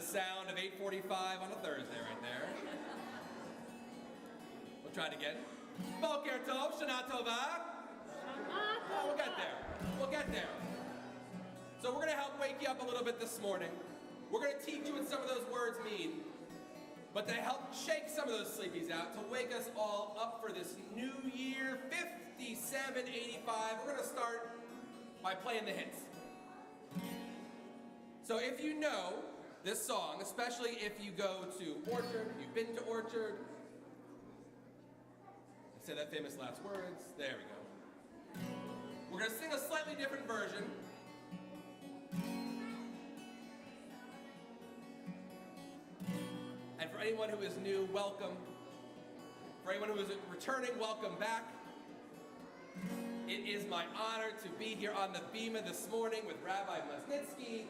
sound of 8:45 on a Thursday right there. We'll try it again. Boker Tov, Shana Tova. Oh, we'll get there. We'll get there. So we're going to help wake you up a little bit this morning. We're going to teach you what some of those words mean. But to help shake some of those sleepies out, to wake us all up for this new year, 5785, we're going to start by playing the hits. So if you know this song, especially if you go to Orchard, if you've been to Orchard, say that famous last words, there we go. We're going to sing a slightly different version. And for anyone who is new, welcome. For anyone who is returning, welcome back. It is my honor to be here on the Bima this morning with Rabbi Masnitsky,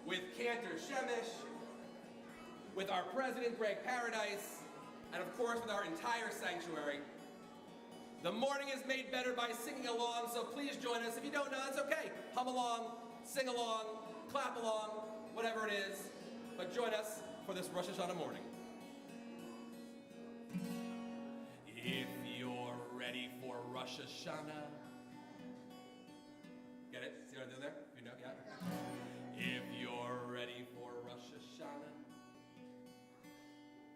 with Cantor Shemesh, with our president, Greg Paradise, and of course with our entire sanctuary. The morning is made better by singing along, so please join us. If you don't know, that's okay. Hum along, sing along, clap along, whatever it is. But join us for this Rosh Hashanah morning. If you're ready for Rosh Hashanah. Get it? See what I'm doing there? You know, yeah? If you're ready for Rosh Hashanah.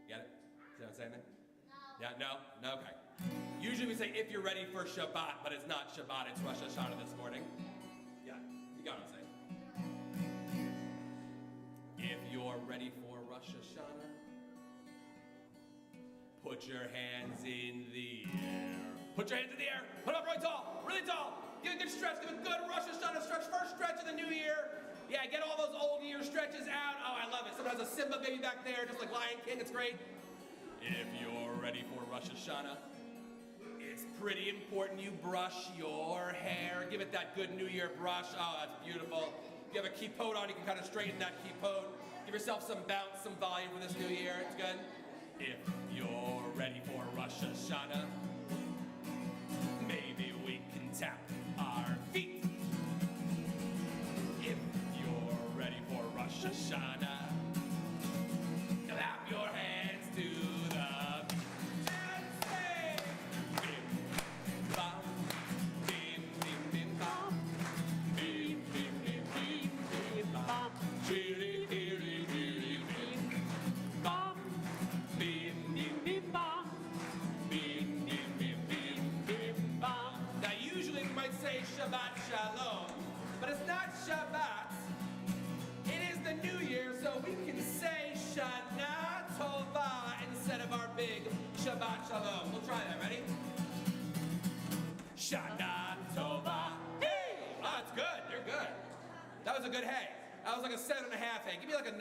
Get it? See what I'm saying there? No. Yeah, no? No, okay. Usually we say if you're ready for Shabbat, but it's not Shabbat, it's Rosh Hashanah this morning. Yeah, you got what I'm saying. If you're ready for Rosh Hashanah, put your hands in the air. Put your hands in the air. Put them up really tall. Really tall. Give a good stretch. Give a good Rosh Hashanah stretch. First stretch of the new year. Yeah, get all those old year stretches out. Oh, I love it. Someone has a Simba baby back there, just like Lion King. It's great. If you're ready for Rosh Hashanah, it's pretty important you brush your hair. Give it that good New Year brush. Oh, that's beautiful. If you have a kippot on, you can kind of straighten that kippot. Give yourself some bounce, some volume for this new year. It's good. If you're ready for Rosh Hashanah, maybe we can tap our feet. If you're ready for Rosh Hashanah, clap your hands to the beat and say, bim, bam, bim, bim, bim, bam, bim, bim, bim, bim, bim, bam, chiri, chiri, chiri, bim, bam, bim, bim, bim, bam, bim, bim, bim, bim, bim, bam. Now usually we might say Shabbat Shalom, but it's not Shabbat. It is the New Year, so we can say Shana Tova instead of our big Shabbat Shalom. We'll try that. Ready? Shana Tova. Hey! Oh, that's good. You're good. That was a good hey. That was like a 7.5 hey. Give me like a 9.5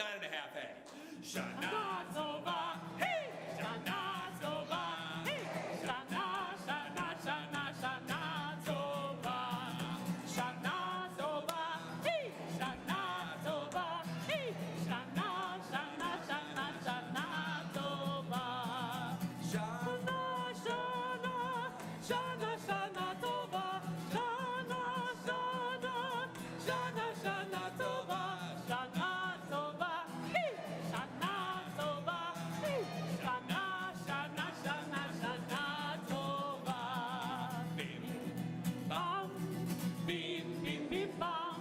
hey. Shana Tova. Hey! Shana Tova. Hey! Shana, Shana, Shana, Shana Tova. Shana Tova. Hey! Shana Tova. Hey! Shana, Shana, Shana, Shana Tova. Shana, Shana, Shana, Shana Tova. Shana, Shana, Shana, Shana Tova. Shana Tova. Hey! Shana Tova. Hey! Shana, Shana, Shana, Shana Tova. Bim, bam, bim, bim, bim, bam.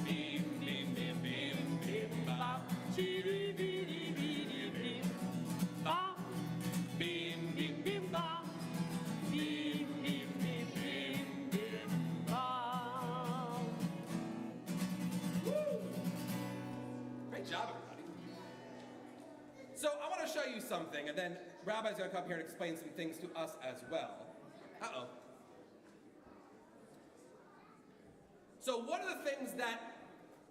Bim, bim, bim, bim, bim, bam. Chiri, biri, biri, bim, bam. Bim, bim, bim, bam. Bim, bim, bim, bim, bim, bam. Woo! Great job, everybody. So I want to show you something, and then Rabbi's going to come here and explain some things to us as well. Uh-oh. So one of the things that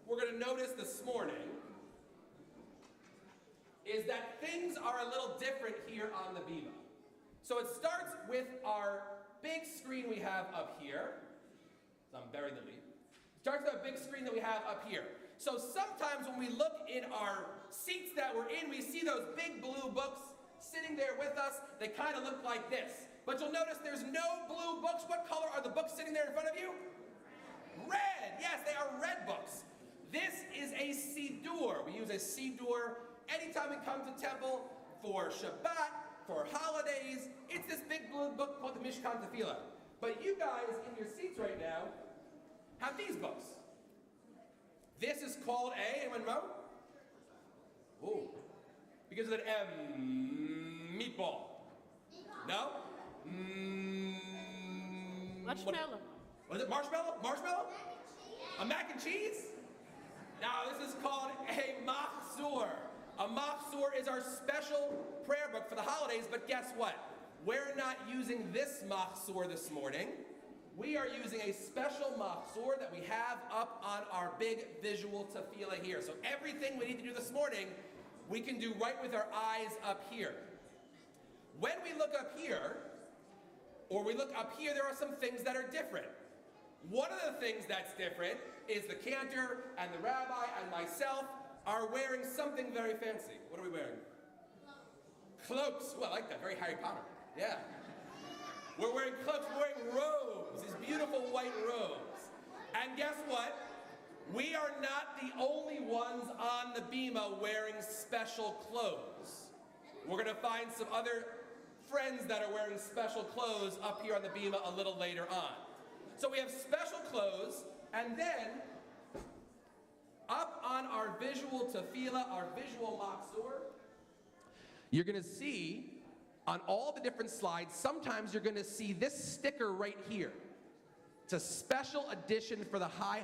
we're going to notice this morning is that things are a little different here on the Bima. So it starts with our big screen we have up here. So I'm burying the lead. It starts with our big screen that we have up here. So sometimes when we look in our seats that we're in, we see those big blue books sitting there with us. They kind of look like this. But you'll notice there's no blue books. What color are the books sitting there in front of you? Red. Yes, they are red books. This is a siddur. We use a siddur anytime we come to temple for Shabbat, for holidays. It's this big blue book called the Mishkan Tefillah. But you guys in your seats right now have these books. This is called anyone know? Ooh. Because of an M, meatball. No? Marshmallow. Was it marshmallow? Marshmallow? A mac and cheese? Now this is called a machzor. A machzor is our special prayer book for the holidays, but guess what? We're not using this machzor this morning. We are using a special machzor that we have up on our big visual tefillah here. So everything we need to do this morning, we can do right with our eyes up here. When we look up here, or we look up here, there are some things that are different. One of the things that's different is the cantor and the rabbi and myself are wearing something very fancy. What are we wearing? Cloaks. Oh, I like that. Very Harry Potter. Yeah. We're wearing cloaks. We're wearing robes. These beautiful white robes. And guess what? We are not the only ones on the bima wearing special clothes. We're going to find some other friends that are wearing special clothes up here on the bima a little later on. So we have special clothes, and then up on our visual tefillah, our visual machzor, you're going to see on all the different slides, sometimes you're going to see this sticker right here. It's a special edition for the high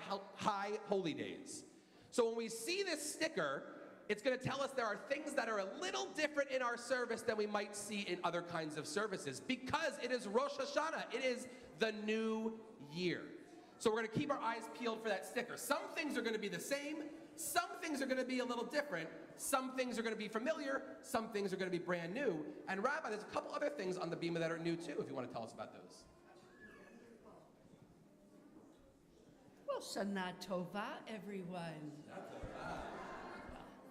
holy days. So when we see this sticker, it's going to tell us there are things that are a little different in our service than we might see in other kinds of services, because it is Rosh Hashanah. It is the new year. So we're going to keep our eyes peeled for that sticker. Some things are going to be the same. Some things are going to be a little different. Some things are going to be familiar. Some things are going to be brand new. And Rabbi, there's a couple other things on the bima that are new too, if you want to tell us about those. Well, Shana Tova, everyone.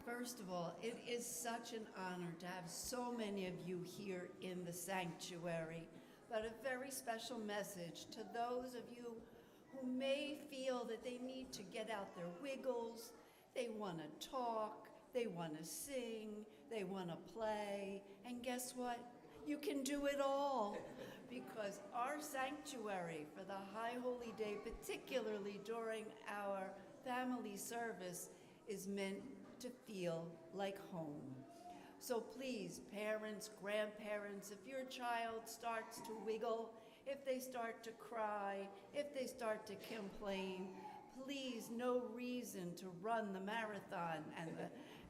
First of all, it is such an honor to have so many of you here in the sanctuary, but a very special message to those of you who may feel that they need to get out their wiggles, they want to talk, they want to sing, they want to play, and guess what? You can do it all, because our sanctuary for the High Holy Day, particularly during our family service, is meant to feel like home. So please, parents, grandparents, if your child starts to wiggle, if they start to cry, if they start to complain, please, no reason to run the marathon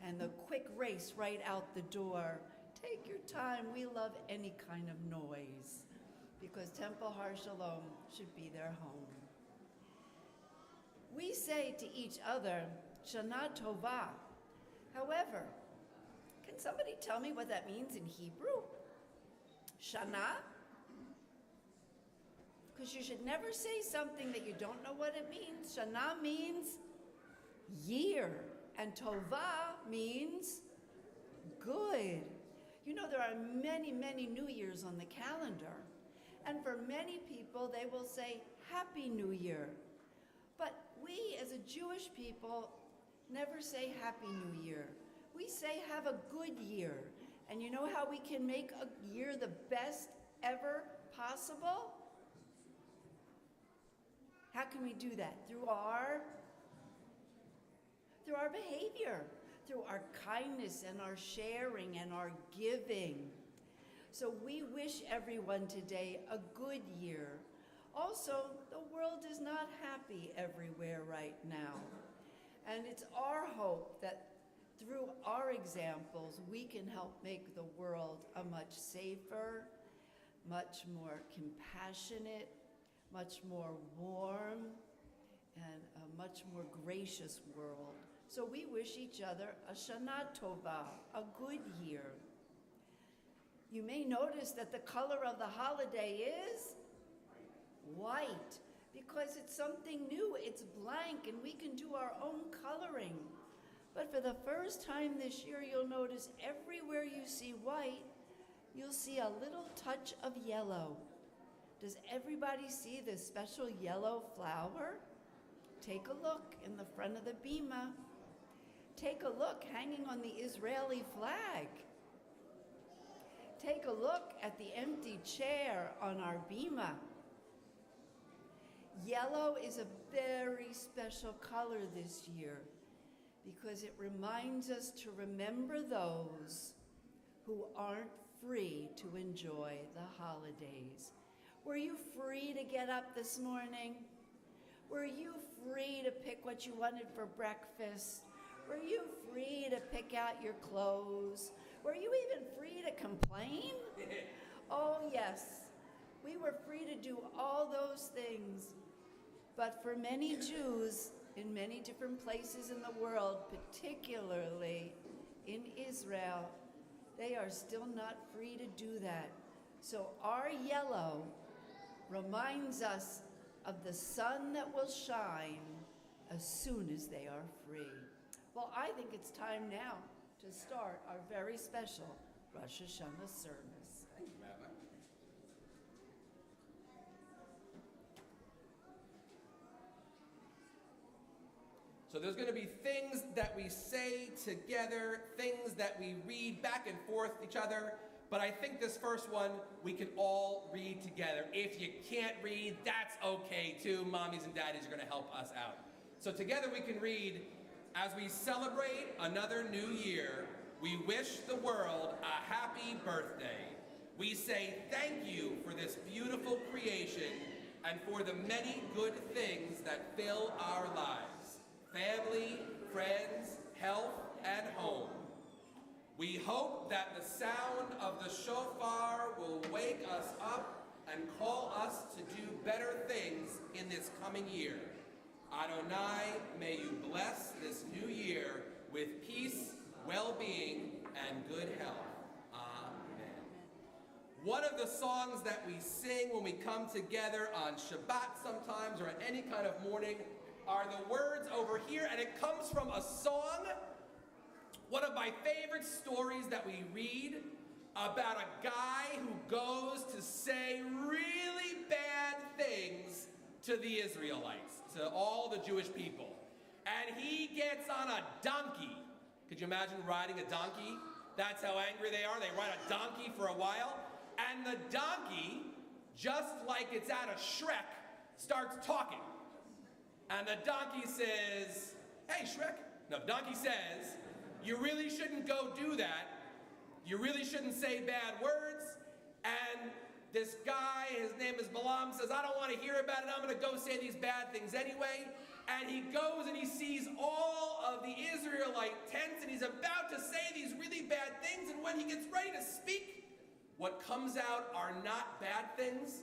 and the quick race right out the door. Take your time. We love any kind of noise, because Temple Har Shalom should be their home. We say to each other, Shana Tova. However, can somebody tell me what that means in Hebrew? Shana? Because you should never say something that you don't know what it means. Shana means year, and Tova means good. You know, there are many, many New Years on the calendar, and for many people, they will say Happy New Year. But we, as a Jewish people, never say Happy New Year. We say have a good year. And you know how we can make a year the best ever possible? How can we do that? Through our behavior, through our kindness and our sharing and our giving. So we wish everyone today a good year. Also, the world is not happy everywhere right now. And it's our hope that through our examples, we can help make the world a much safer, much more compassionate, much more warm, and a much more gracious world. So we wish each other a Shana Tova, a good year. You may notice that the color of the holiday is white, because it's something new, it's blank, and we can do our own coloring. But for the first time this year, you'll notice everywhere you see white, you'll see a little touch of yellow. Does everybody see this special yellow flower? Take a look in the front of the bima. Take a look hanging on the Israeli flag. Take a look at the empty chair on our bima. Yellow is a very special color this year because it reminds us to remember those who aren't free to enjoy the holidays. Were you free to get up this morning? Were you free to pick what you wanted for breakfast? Were you free to pick out your clothes? Were you even free to complain? Oh yes, we were free to do all those things. But for many Jews in many different places in the world, particularly in Israel, they are still not free to do that. So our yellow reminds us of the sun that will shine as soon as they are free. Well, I think it's time now to start our very special Rosh Hashanah service. Thank you, Rabbi. So there's going to be things that we say together, things that we read back and forth each other, but I think this first one we can all read together. If you can't read, that's okay too. Mommies and daddies are going to help us out. So together we can read, as we celebrate another new year, we wish the world a happy birthday. We say thank you for this beautiful creation and for the many good things that fill our lives. Family, friends, health, and home. We hope that the sound of the shofar will wake us up and call us to do better things in this coming year. Adonai, may you bless this new year with peace, well-being, and good health. Amen. One of the songs that we sing when we come together on Shabbat sometimes or at any kind of morning are the words over here, and it comes from a song, one of my favorite stories that we read about a guy who goes to say really bad things to the Israelites, to all the Jewish people. And he gets on a donkey. Could you imagine riding a donkey? That's how angry they are. They ride a donkey for a while. And the donkey, just like it's out of Shrek, starts talking. And the donkey says, hey, Shrek. No, the donkey says, you really shouldn't go do that. You really shouldn't say bad words. And this guy, his name is Balaam, says, I don't want to hear about it. I'm going to go say these bad things anyway. And he goes and he sees all of the Israelite tents, and he's about to say these really bad things. And when he gets ready to speak, what comes out are not bad things,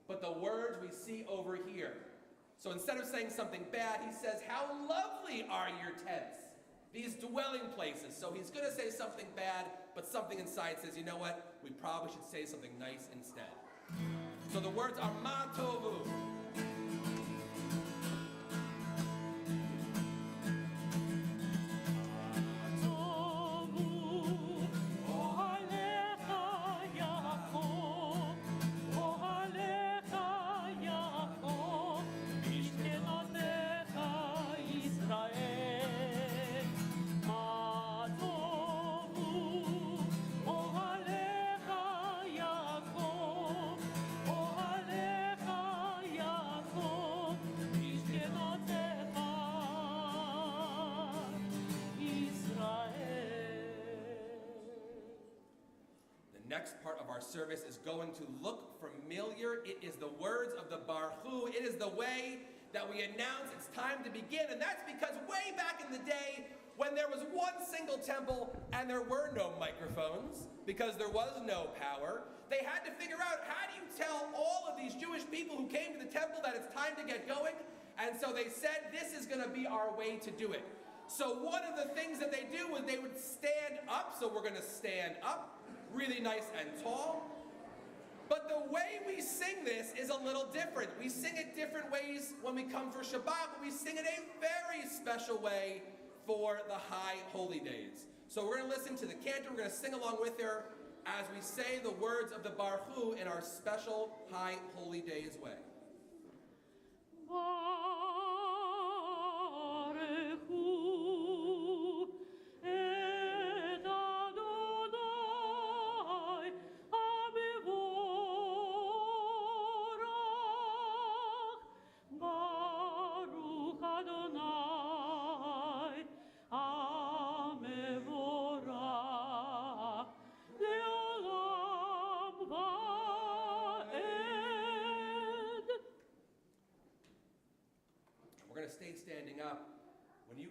but the words we see over here. So instead of saying something bad, he says, how lovely are your tents, these dwelling places. So he's going to say something bad, but something inside says, you know what? We probably should say something nice instead. So the words are Ma Tovu. Next part of our service is going to look familiar. It is the words of the Baruch Hu. It is the way that we announce it's time to begin. And that's because way back in the day, when there was one single temple and there were no microphones, because there was no power, they had to figure out, how do you tell all of these Jewish people who came to the temple that it's time to get going? And so they said, this is going to be our way to do it. So one of the things that they do was they would stand up. So we're going to stand up, really nice and tall. But the way we sing this is a little different. We sing it different ways when we come for Shabbat, but we sing it a very special way for the high holy days. So we're going to listen to the cantor. We're going to sing along with her as we say the words of the Baruch Hu in our special high holy days way. Baruch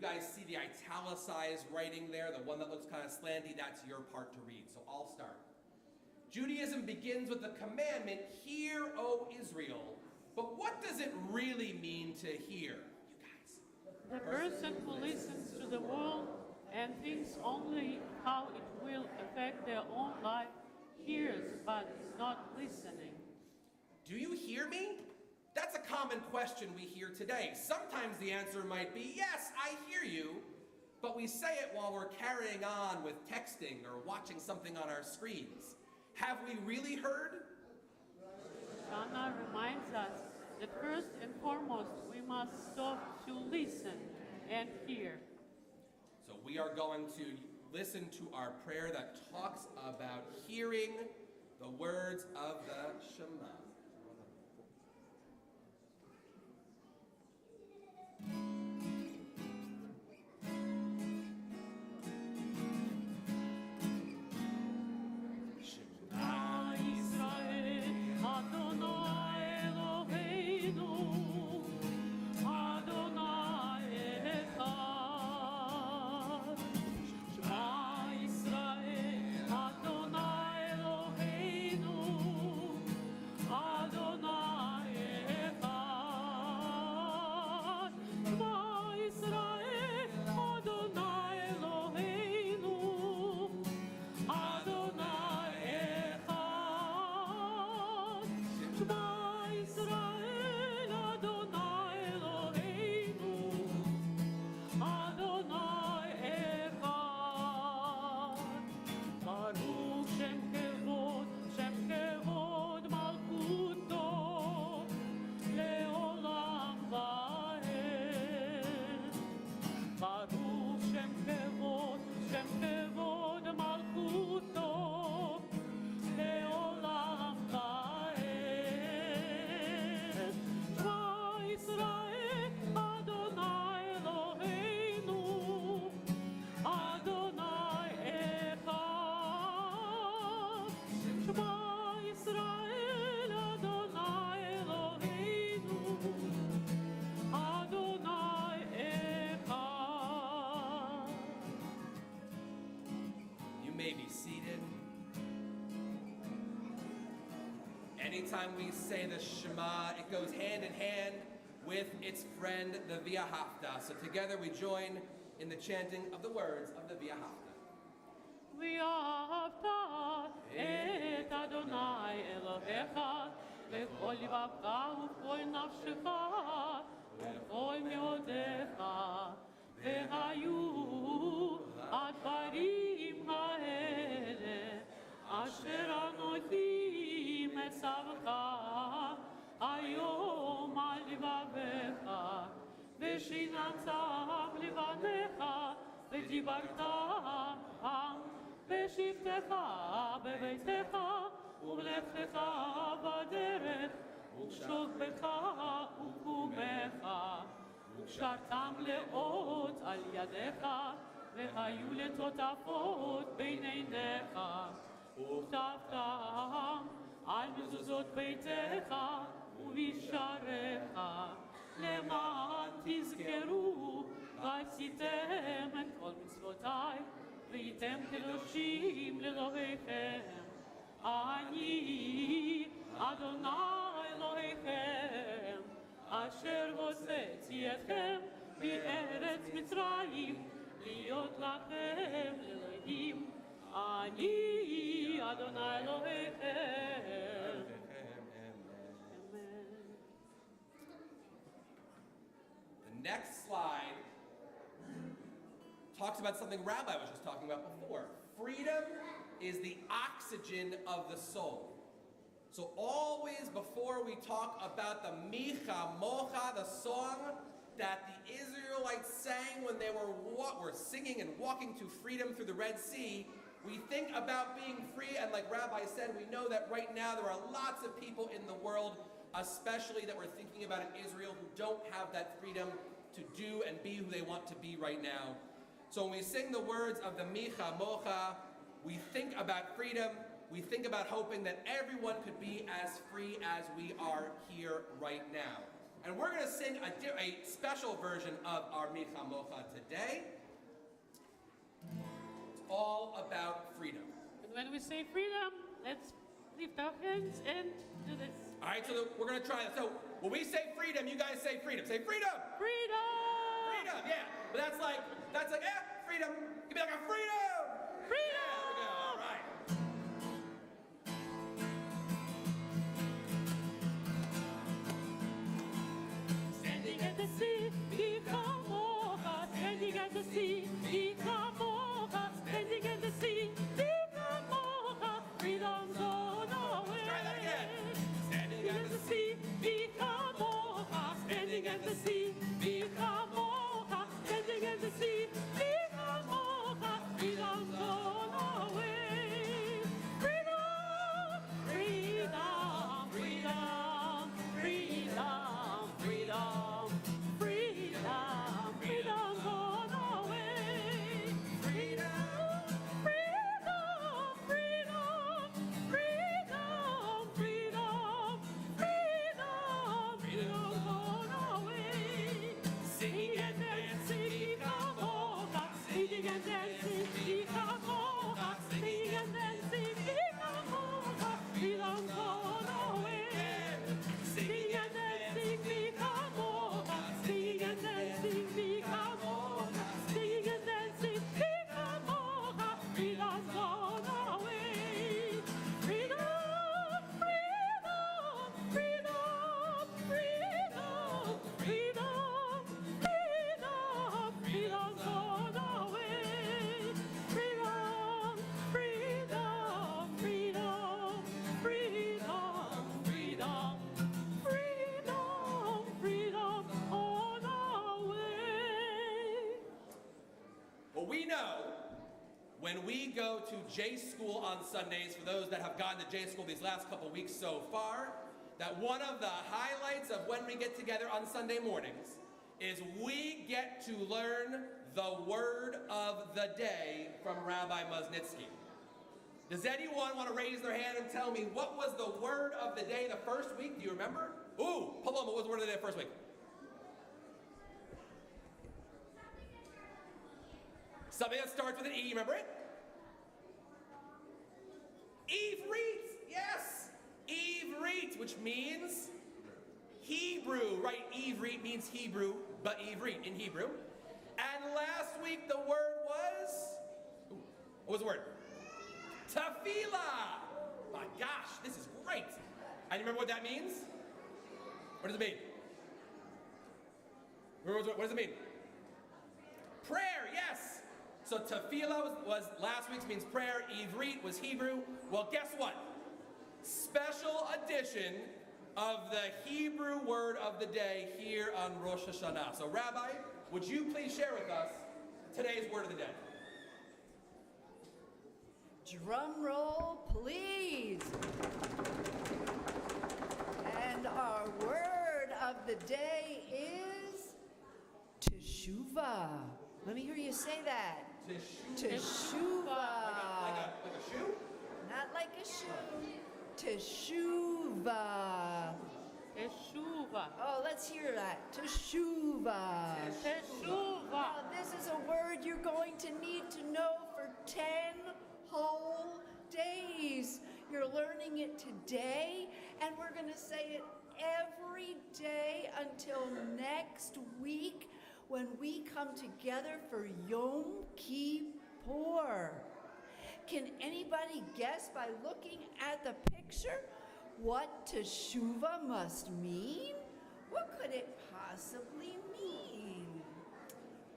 guys see the italicized writing there, the one that looks kind of slanty, that's your part to read. So I'll start. Judaism begins with the commandment, "Hear, O Israel." But what does it really mean to hear, you guys? The person who listens to the world and thinks only how it will affect their own life hears but is not listening. Do you hear me? That's a common question we hear today. Sometimes the answer might be, yes, I hear you, but we say it while we're carrying on with texting or watching something on our screens. Have we really heard? Hashanah reminds us that first and foremost we must stop to listen and hear. So we are going to listen to our prayer that talks about hearing the words of the Shema. Anytime we say the Shema, it goes hand in hand with its friend, the V'ahavta. So together we join in the chanting of the words of the V'ahavta. ואהבת את אדוני אלוהיך בכל לבבך ובכל נפשך ובכל מאודיך והיו הדברים האלה אשר אנוכי מצווך היום על לבביך ושיננתם לבניך ודיברת בשבתך בביתך ובלכתך בדרך ובשוכבך ובקומך וקשרתם לאות על ידיך והיו לטוטפות בין עיניך וכתבתם על מזוזות ביתך ובשעריך למען תזכרו ועשיתם את כל מצוותיי והייתם קדושים לאלוהיכם. אני אדוני אלוהיכם אשר הוצאתי אתכם מארץ מצרים להיות לכם לאלוהים. אני אדוני אלוהיכם. The next slide talks about something Rabbi was just talking about before. Freedom is the oxygen of the soul. So always before we talk about the Micha Mocha, the song that the Israelites sang when they were singing and walking to freedom through the Red Sea, we think about being free, and like Rabbi said, we know that right now there are lots of people in the world, especially that we're thinking about in Israel, who don't have that freedom to do and be who they want to be right now. So when we sing the words of the Micha Mocha, we think about freedom, we think about hoping that everyone could be as free as we are here right now. And we're going to sing a special version of our Michamocha today. It's all about freedom. And when we say freedom, let's lift our hands and do this. All right, so we're going to try this. So when we say freedom, you guys say freedom. Say freedom! Freedom! Freedom, yeah. But that's like, freedom. Give me like a freedom! Freedom! Yeah, there we go. All right. Standing at the sea, Michamocha. Standing at the sea, Michamocha. Standing at the sea, Michamocha. Freedom's on our way. Try that again. Standing At the sea, Michamocha. Standing at the sea, Michamocha. Standing at the sea, Michamocha. Freedom's on our way. Freedom, freedom, freedom, freedom, freedom, freedom, freedom's on our way. Freedom, freedom, freedom, freedom, freedom, freedom, freedom's on our way. Singing and dancing, Michamocha. Singing and dancing, Michamocha. Singing and dancing, Michamocha. Freedom's on our way. Singing and dancing, Michamocha. Singing and dancing, Michamocha. Singing and dancing, Michamocha. Freedom's on our way. Freedom, freedom, freedom, freedom, freedom, freedom, freedom's on our way. Freedom, freedom, freedom, freedom, freedom, freedom, freedom on our way. Well, we know when we go to J School on Sundays, for those that have gone to J School these last couple weeks so far, that one of the highlights of when we get together on Sunday mornings is we get to learn the word of the day from Rabbi Muznitsky. Does anyone want to raise their hand and tell me what was the word of the day the first week? Do you remember? Ooh, Paloma, what was the word of the day the first week? Something that starts with an E, you remember it? Ivrit, yes! Ivrit, which means Hebrew, right? Ivrit means Hebrew, but Ivrit in Hebrew. And last week the word was, what was the word? Tefillah! My gosh, this is great. And you remember what that means? What does it mean? What does it mean? Prayer, yes. So tefillah was last week's, means prayer. Ivrit was Hebrew. Well, guess what? Special edition of the Hebrew word of the day here on Rosh Hashanah. So Rabbi, would you please share with us today's word of the day? Drum roll, please. And our word of the day is teshuvah. Let me hear you say that. Teshuvah. Like a shoe? Not like a shoe. Teshuvah. Teshuvah. Oh, let's hear that. Teshuvah. Teshuvah. Now, this is a word you're going to need to know for 10 whole days. You're learning it today, and we're going to say it every day until next week when we come together for Yom Kippur. Can anybody guess by looking at the picture what teshuvah must mean? What could it possibly mean?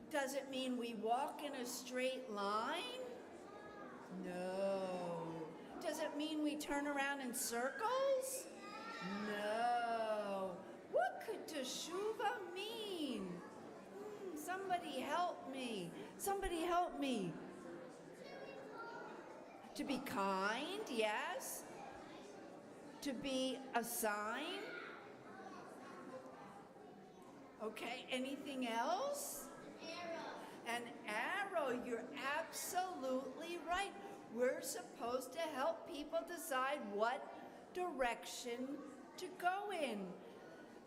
Does it mean we walk in a straight line? No. Does it mean we turn around in circles? No. What could teshuvah mean? Somebody help me. Somebody help me. To be kind, yes. To be a sign. Okay, anything else? An arrow, you're absolutely right. We're supposed to help people decide what direction to go in.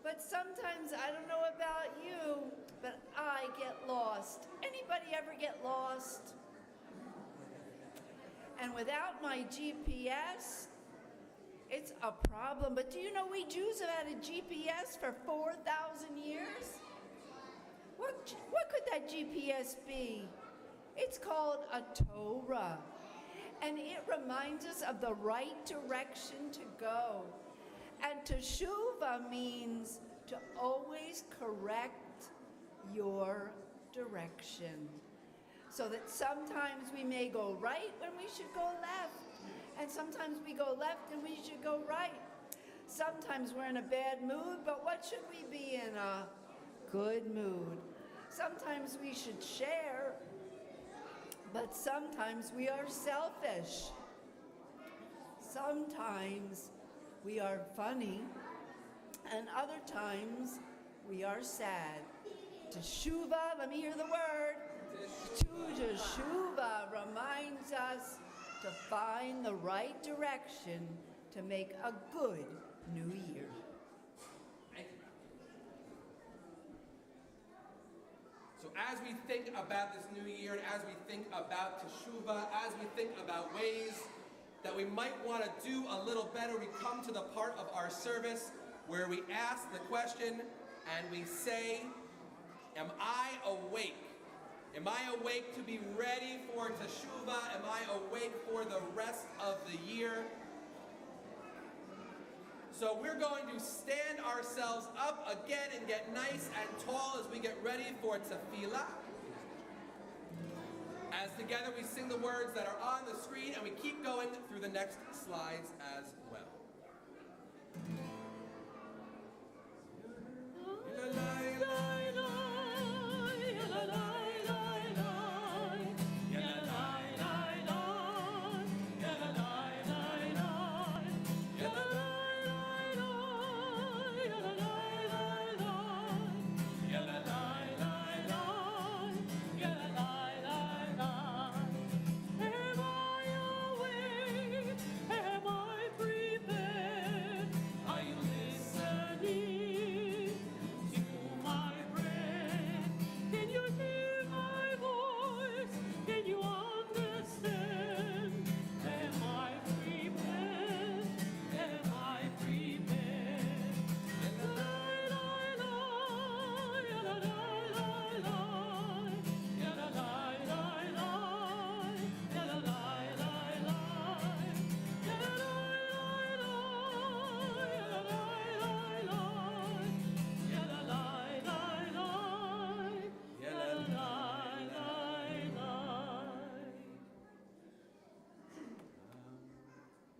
But sometimes, I don't know about you, but I get lost. Anybody ever get lost? And without my GPS, it's a problem. But do you know we Jews have had a GPS for 4,000 years? What could that GPS be? It's called a Torah. And it reminds us of the right direction to go. And teshuvah means to always correct your direction. So that sometimes we may go right when we should go left. And sometimes we go left and we should go right. Sometimes we're in a bad mood, but what should we be in? A good mood. Sometimes we should share, but sometimes we are selfish. Sometimes we are funny, and other times we are sad. Teshuvah, let me hear the word. Teshuvah reminds us to find the right direction to make a good new year. Thank you. So as we think about this new year, and as we think about teshuvah, as we think about ways that we might want to do a little better, we come to the part of our service where we ask the question and we say, am I awake? Am I awake to be ready for teshuvah? Am I awake for the rest of the year? So we're going to stand ourselves up again and get nice and tall as we get ready for tefillah. As together we sing the words that are on the screen, and we keep going through the next slides as well.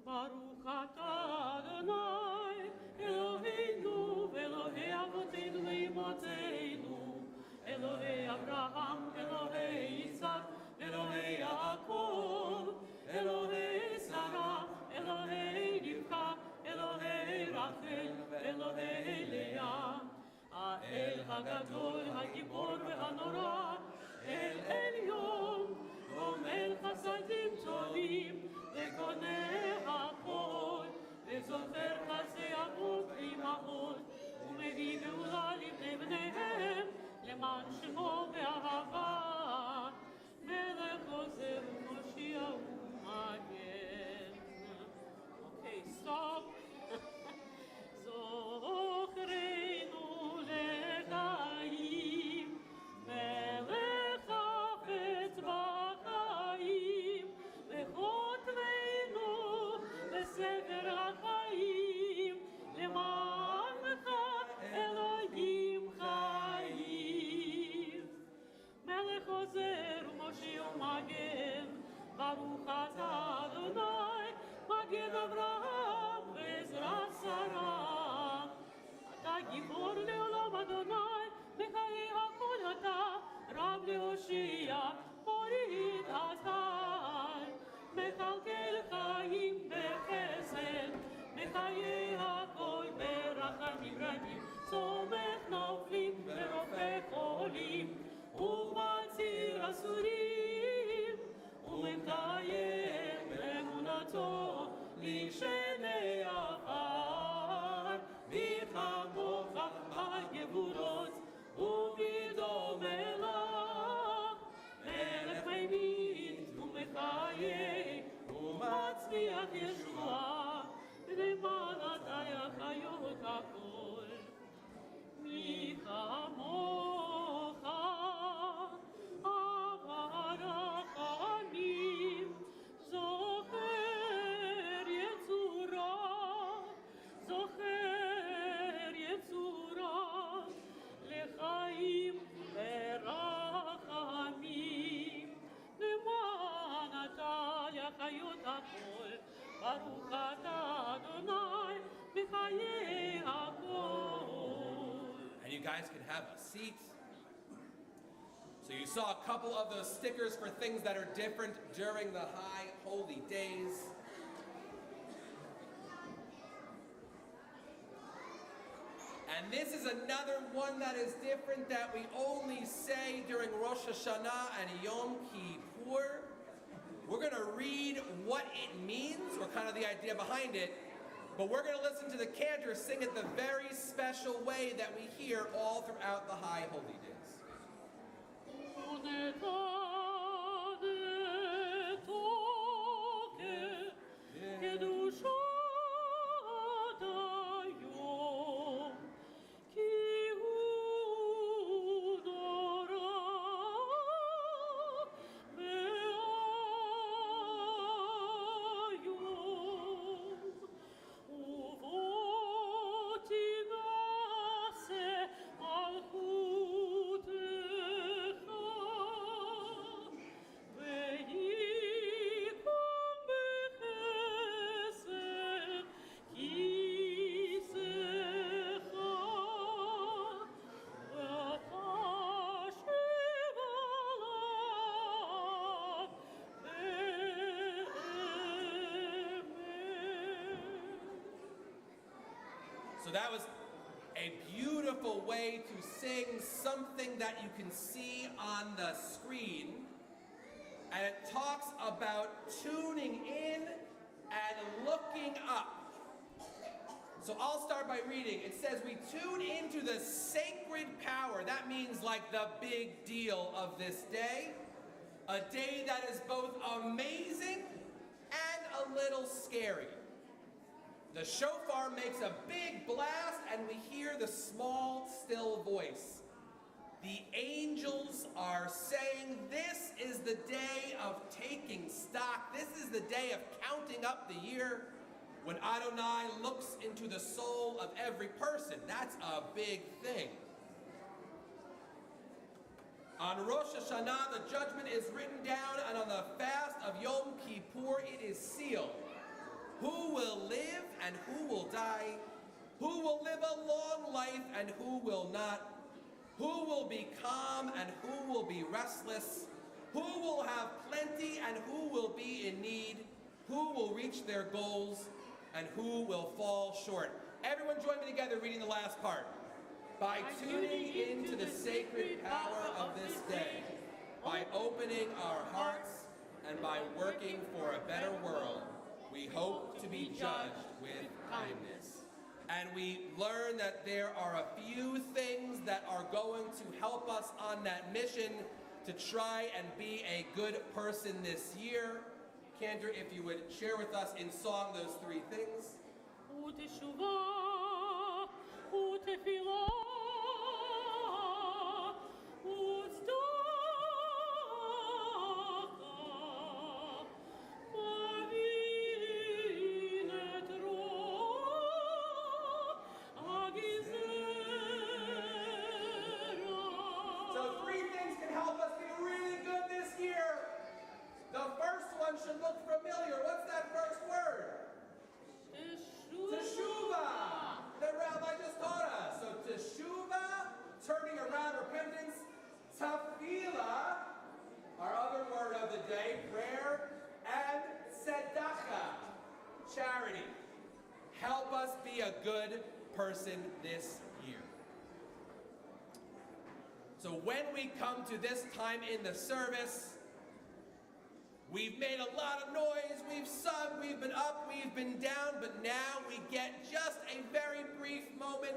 Baruch atah Adonai, Eloheinu, Elohei Avotenu Ve'imotzeinu, Elohei Abraham, Elohei Yitzhak, Elohei Yaakov, Elohei Sarah, Elohei Rivka, Elohei Rachel, Elohei Leah, Ha'el Hagadol, Hagibor ve'hanora, El Elyon, Gomel Chasadim Tovim, וקונה הכל, וזוכר חסי אבות ואימהות, ומביא גאולה לבני בניהם, למען שמו באהבה, מלך עוזר ומושיע ומגן. Okay, stop. זוכרנו לחיים, מלך חפץ בחיים, וחותמנו בספר החיים, למענך אלוהים חיים. מלך עוזר ומושיע ומגן, ברוך אתה אדוני, מגן אברהם ועזרת שרה. אתה גיבור לעולם אדוני, בחיי הכל אתה, רב להושיע, הוריד אתה. מכלכל חיים בחסד, מחיי הכל ברחמים רבים, סומך נופלים ורופא חולים, ומציל אסורים, ומקיים באמונתו להישאר מצליח ישועה, למען אתה יחיות הכל. מי כמוך, אב הרחמים, זוכר יצורה, לחיים ורחמים. למען אתה יחיות הכל, ברוך אתה אדוני בחיי הכל. And you guys can have a seat. So you saw a couple of those stickers for things that are different during the high holy days. And this is another one that is different that we only say during Rosh Hashanah and Yom Kippur. We're going to read what it means, or kind of the idea behind it, but we're going to listen to the cantor sing it the very special way that we hear all throughout the high holy days. So that was a beautiful way to sing something that you can see on the screen. And it talks about tuning in and looking up. So I'll start by reading. It says we tune into the sacred power. That means like the big deal of this day. A day that is both amazing and a little scary. The shofar makes a big blast and we hear the small, still voice. The angels are saying this is the day of taking stock. This is the day of counting up the year when Adonai looks into the soul of every person. That's a big thing. On Rosh Hashanah, the judgment is written down, and on the fast of Yom Kippur, it is sealed. Who will live and who will die? Who will live a long life and who will not? Who will be calm and who will be restless? Who will have plenty and who will be in need? Who will reach their goals and who will fall short? Everyone join me together reading the last part. By tuning into the sacred power of this day, by opening our hearts and by working for a better world, we hope to be judged with kindness. And we learn that there are a few things that are going to help us on that mission to try and be a good person this year. Cantor, if you would share with us in song those three things. Should look familiar. What's that first word? Teshuvah. The rabbi just taught us. So teshuvah, turning around, repentance. Tefillah, our other word of the day, prayer. And tzedakah, charity. Help us be a good person this year. So when we come to this time in the service, we've made a lot of noise, we've sung, we've been up, we've been down, but now we get just a very brief moment.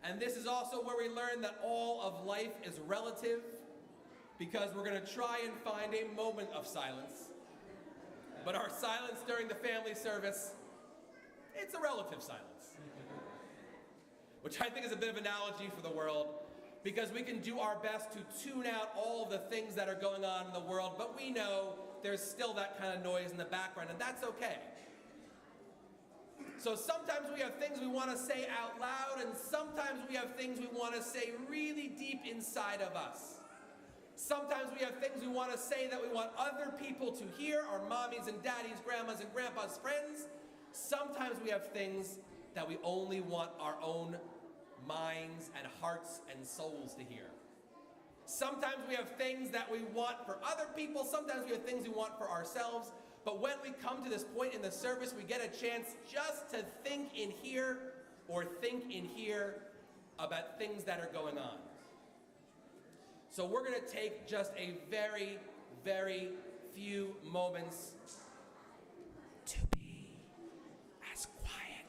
And this is also where we learn that all of life is relative, because we're going to try and find a moment of silence. But our silence during the family service, it's a relative silence. Which I think is a bit of an analogy for the world, because we can do our best to tune out all of the things that are going on in the world, but we know there's still that kind of noise in the background, and that's okay. So sometimes we have things we want to say out loud, and sometimes we have things we want to say really deep inside of us. Sometimes we have things we want to say that we want other people to hear, our mommies and daddies, grandmas and grandpas, friends. Sometimes we have things that we only want our own minds and hearts and souls to hear. Sometimes we have things that we want for other people. Sometimes we have things we want for ourselves. But when we come to this point in the service, we get a chance just to think in here or think in here about things that are going on. So we're going to take just a very, very few moments to be as quiet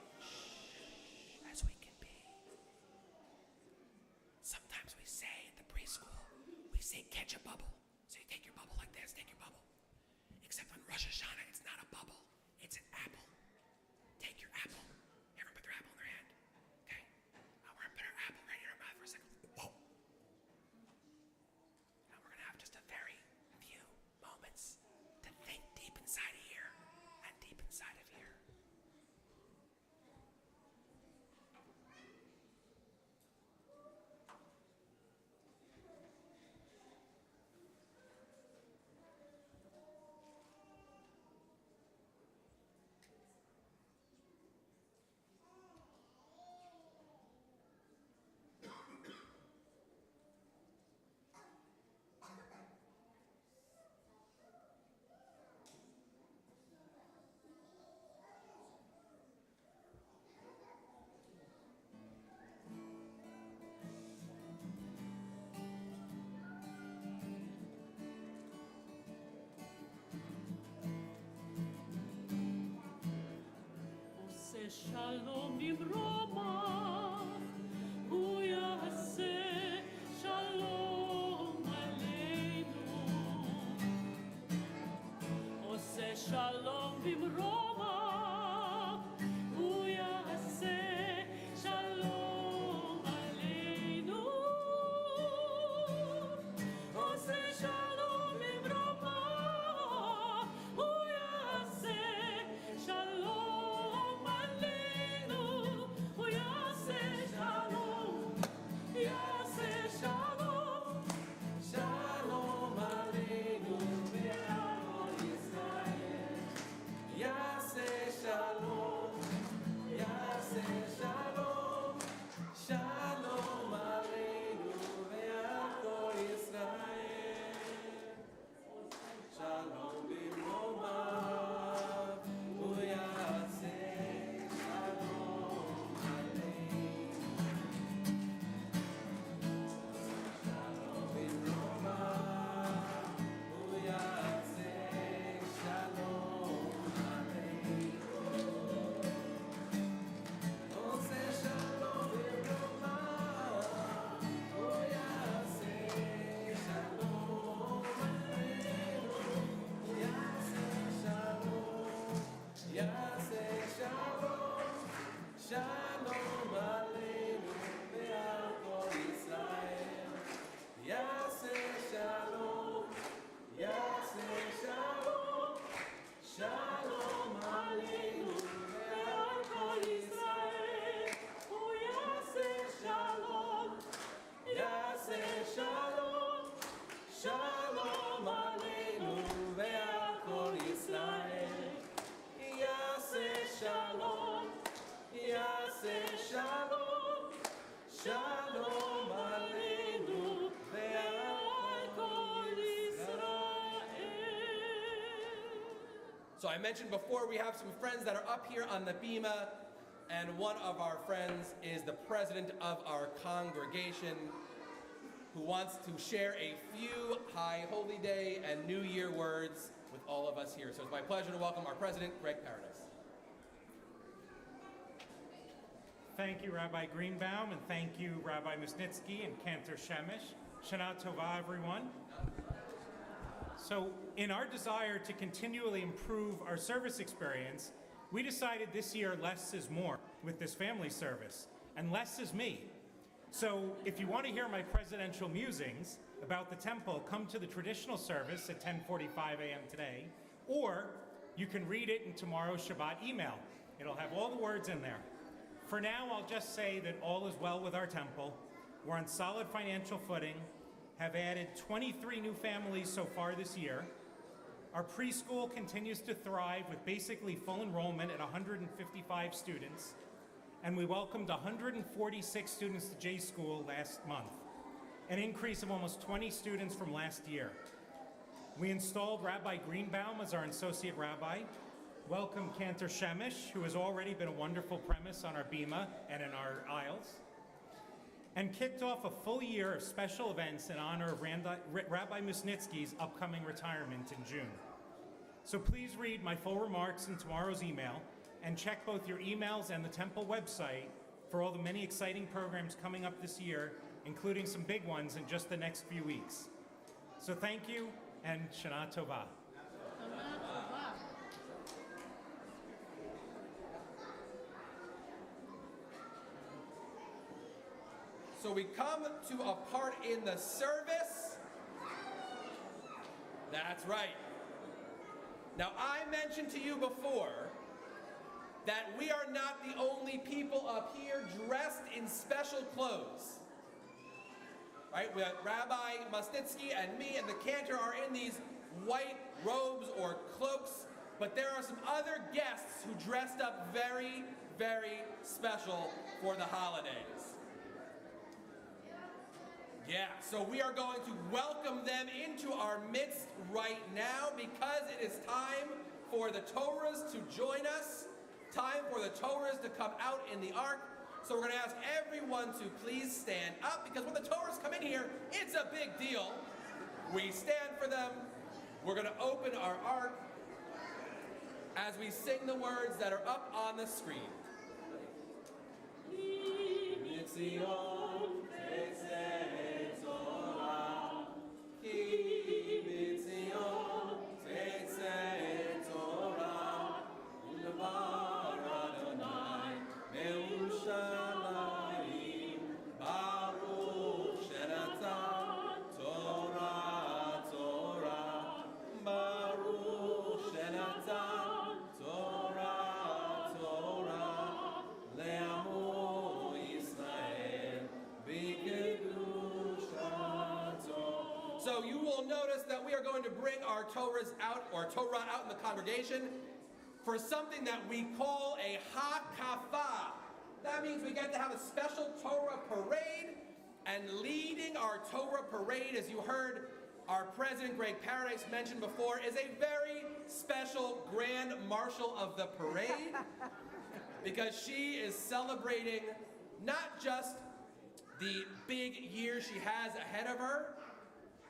as we can be. Sometimes we say at the preschool, we say catch a bubble. So you take your bubble like this, take your bubble. Except on Rosh Hashanah, it's not a bubble, it's an apple. Take your apple. Everyone put their apple in their hand. Okay? Now we're going to put our apple right in our mouth for a second. Whoa. Now we're going to have just a very few moments to think deep inside of here and deep inside of here. Shalom Bimroma, Hu Yaseh Shalom Aleinu. Oseh Shalom Bimroma, Hu Yaseh Shalom Aleinu. Oseh Shalom Bimroma, Hu Yaseh Shalom. So I mentioned before we have some friends that are up here on the bima, and one of our friends is the president of our congregation who wants to share a few High Holy Day and New Year words with all of us here. So it's my pleasure to welcome our president, Greg Paradise. Thank you, Rabbi Greenbaum, and thank you, Rabbi Musnitsky and Cantor Shemesh. Shana Tova, everyone. So in our desire to continually improve our service experience, we decided this year less is more with this family service, and less is me. So if you want to hear my presidential musings about the temple, come to the traditional service at 10:45 a.m. today, or you can read it in tomorrow's Shabbat email. It'll have all the words in there. For now, I'll just say that all is well with our temple. We're on solid financial footing, have added 23 new families so far this year. Our preschool continues to thrive with basically full enrollment at 155 students, and we welcomed 146 students to J School last month, an increase of almost 20 students from last year. We installed Rabbi Greenbaum as our associate rabbi, welcomed Cantor Shemish, who has already been a wonderful premise on our bima and in our aisles, and kicked off a full year of special events in honor of Rabbi Musnitsky's upcoming retirement in June. So please read my full remarks in tomorrow's email, and check both your emails and the temple website for all the many exciting programs coming up this year, including some big ones in just the next few weeks. So thank you, and Shana Tova. So we come to a part in the service. That's right. Now, I mentioned to you before that we are not the only people up here dressed in special clothes. Right? We have Rabbi Musnitsky and me and the cantor are in these white robes or cloaks, but there are some other guests who dressed up very, very special for the holidays. Yeah, so we are going to welcome them into our midst right now because it is time for the Torahs to join us, time for the Torahs to come out in the ark. So we're going to ask everyone to please stand up because when the Torahs come in here, it's a big deal. We stand for them. We're going to open our ark as we sing the words that are up on the screen. So you will notice that we are going to bring our Torahs out, or Torah out in the congregation for something that we call a hakafah. That means we get to have a special Torah parade, and leading our Torah parade, as you heard our president, Greg Paradise, mention before, is a very special grand marshal of the parade because she is celebrating not just the big year she has ahead of her,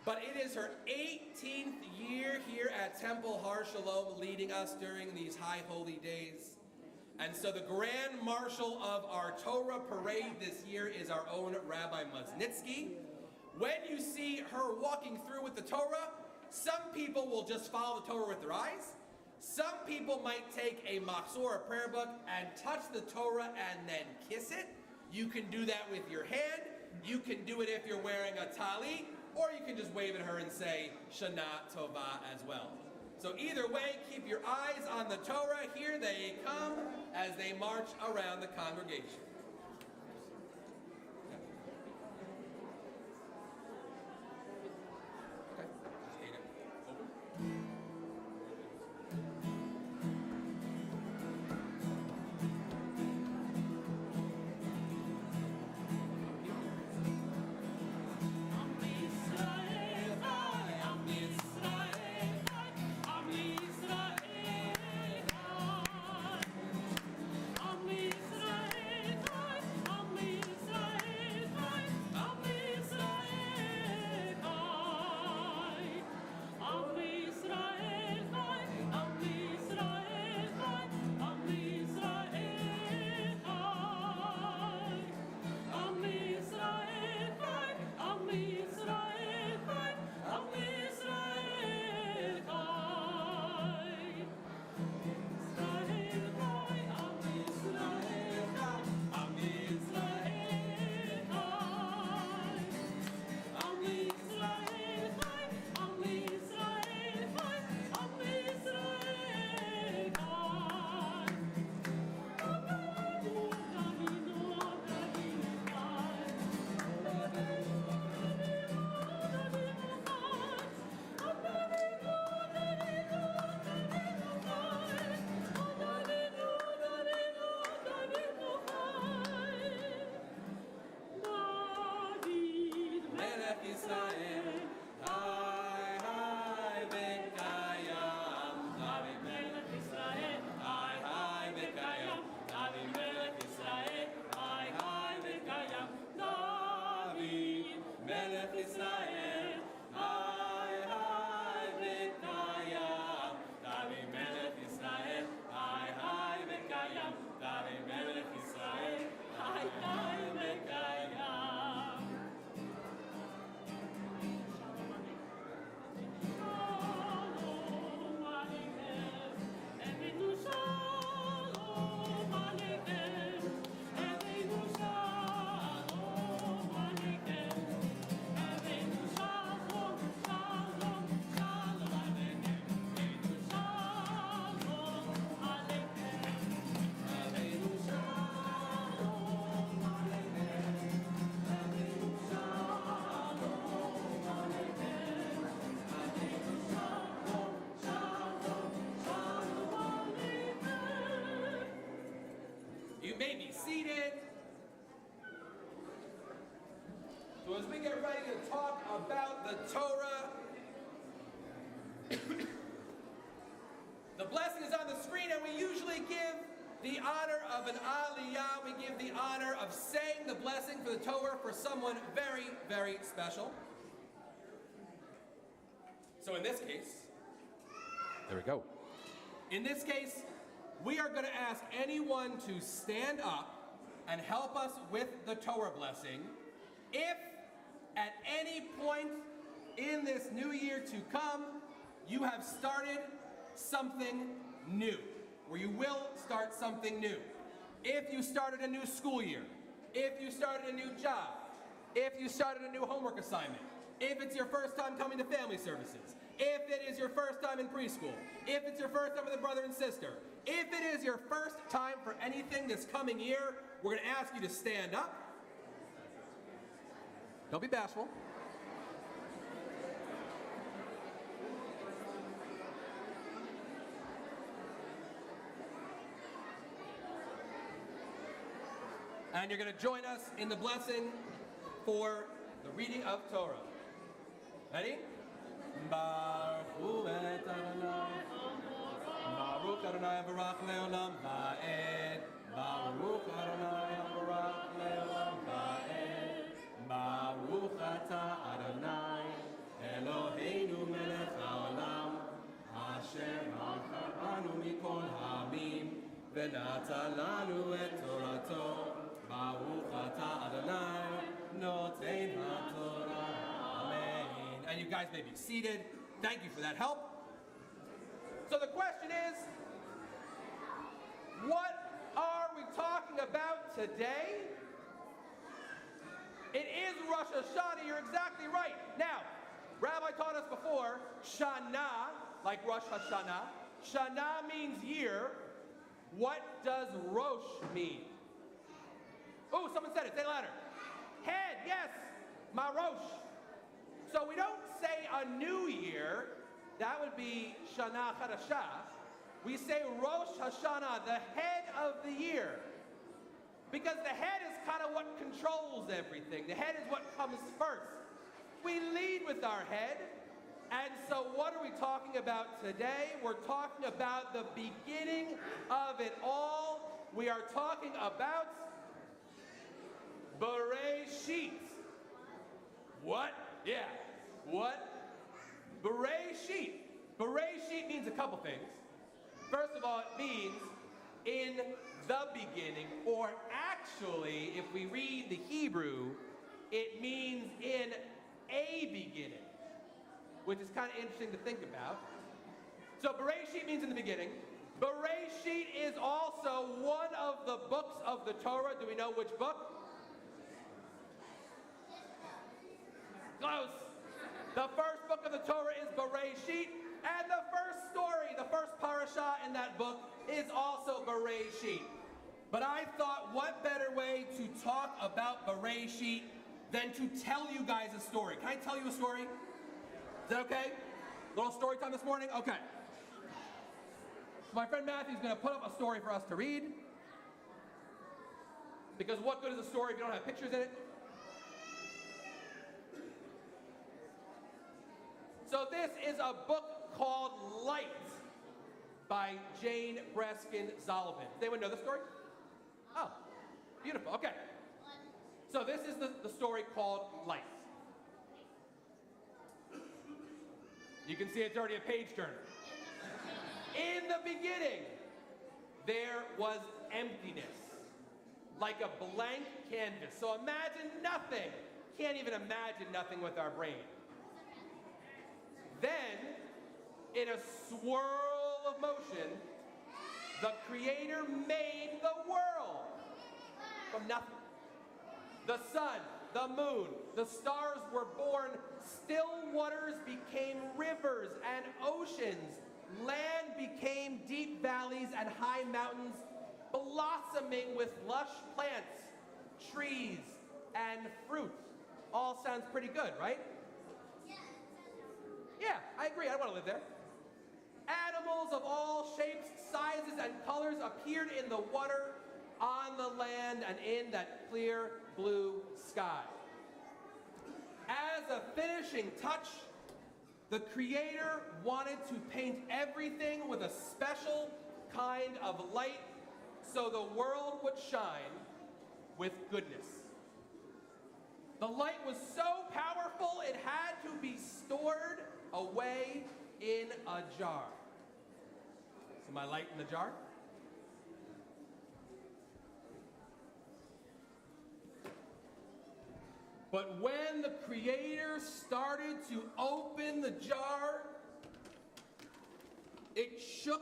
but it is her 18th year here at Temple Har Shalom, leading us during these high holy days. And so the grand marshal of our Torah parade this year is our own Rabbi Musnitsky. When you see her walking through with the Torah, some people will just follow the Torah with their eyes. Some people might take a machzor, a prayer book, and touch the Torah and then kiss it. You can do that with your hand. You can do it if you're wearing a talit. Or you can just wave at her and say, Shana Tova as well. So either way, keep your eyes on the Torah. Here they come as they march around the congregation. Am Israel, So as we get ready to talk about the Torah, the blessing is on the screen, and we usually give the honor of an aliyah. We give the honor of saying the blessing for the Torah for someone very, very special. So in this case, there we go. In this case, we are going to ask anyone to stand up and help us with the Torah blessing if at any point in this new year to come, you have started something new, or you will start something new. If you started a new school year, if you started a new job, if you started a new homework assignment, if it's your first time coming to family services, if it is your first time in preschool, if it's your first time with a brother and sister, if it is your first time for anything this coming year, we're going to ask you to stand up. Don't be bashful. And you're going to join us in the blessing for the reading of Torah. Ready? Baruch hu et Adonai, Baruch Adonai Barach leolam va'ed, Baruch Adonai Barach leolam va'ed, Baruch ata Adonai, Eloheinu melech haolam, Asher b'chanu mikol ha'amim, v'nata lanu et Torato, Baruch ata Adonai, noten ha'Torah. And you guys may be seated. Thank you for that help. So the question is, what are we talking about today? It is Rosh Hashanah, you're exactly right. Now, Rabbi taught us before, Shana, like Rosh Hashanah. Shana means year. What does Rosh mean? Oh, someone said it, say it louder. Head, yes, my Rosh. So we don't say a new year, that would be Shana Chadashah. We say Rosh Hashanah, the head of the year. Because the head is kind of what controls everything. The head is what comes first. We lead with our head. And so what are we talking about today? We're talking about the beginning of it all. We are talking about Bereshit. What? Yeah. What? Bereshit. Bereshit means a couple things. First of all, it means in the beginning, or actually, if we read the Hebrew, it means in a beginning, which is kind of interesting to think about. So Bereshit means in the beginning. Bereshit is also one of the books of the Torah. Do we know which book? Close. The first book of the Torah is Bereshit, and the first story, the first parasha in that book is also Bereshit. But I thought, what better way to talk about Bereshit than to tell you guys a story? Can I tell you a story? Is that okay? Little story time this morning? Okay. My friend Matthew's going to put up a story for us to read. Because what good is a story if you don't have pictures in it? So this is a book called Light by Jane Breskin Zollivan. Does anyone know the story? Oh, beautiful. Okay. So this is the story called Light. You can see it's already a page turner. In the beginning, there was emptiness, like a blank canvas. So imagine nothing. Can't even imagine nothing with our brain. Then, in a swirl of motion, the Creator made the world from nothing. The sun, the moon, the stars were born. Still waters became rivers and oceans. Land became deep valleys and high mountains, blossoming with lush plants, trees, and fruit. All sounds pretty good, right? Yeah, I agree. I don't want to live there. Animals of all shapes, sizes, and colors appeared in the water, on the land, and in that clear blue sky. as a finishing touch, the Creator wanted to paint everything with a special kind of light so the world would shine with goodness. The light was so powerful it had to be stored away in a jar. So my light in the jar? But when the Creator started to open the jar, it shook